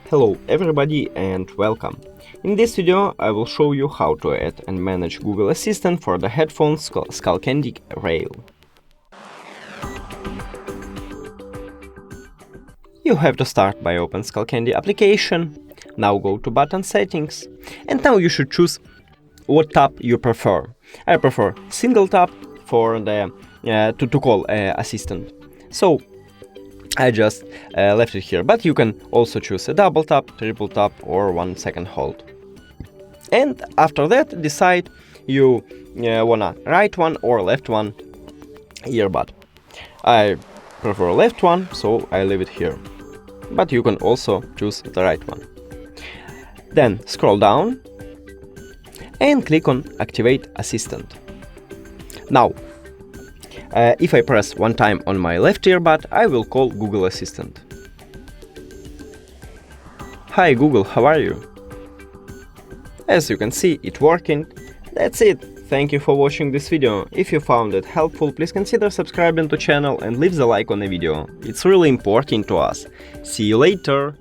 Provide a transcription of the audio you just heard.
Hello everybody and welcome. In this video I will show you how to add and manage Google Assistant for the headphones Skullcandy Rail. You have to start by open Skullcandy application, now go to button settings, and now you should choose what tab you prefer. I prefer single tap for the to call assistant. So I just left it here, but you can also choose a double tap, triple tap or 1 second hold. And after that decide you wanna right one or left one earbud. I prefer left one, so I leave it here. But you can also choose the right one. Then scroll down and click on Activate Assistant. Now, if I press one time on my left earbud, I will call Google Assistant. Hi Google, how are you? As you can see, it's working. That's it. Thank you for watching this video. If you found it helpful, please consider subscribing to channel and leave the like on the video. It's really important to us. See you later!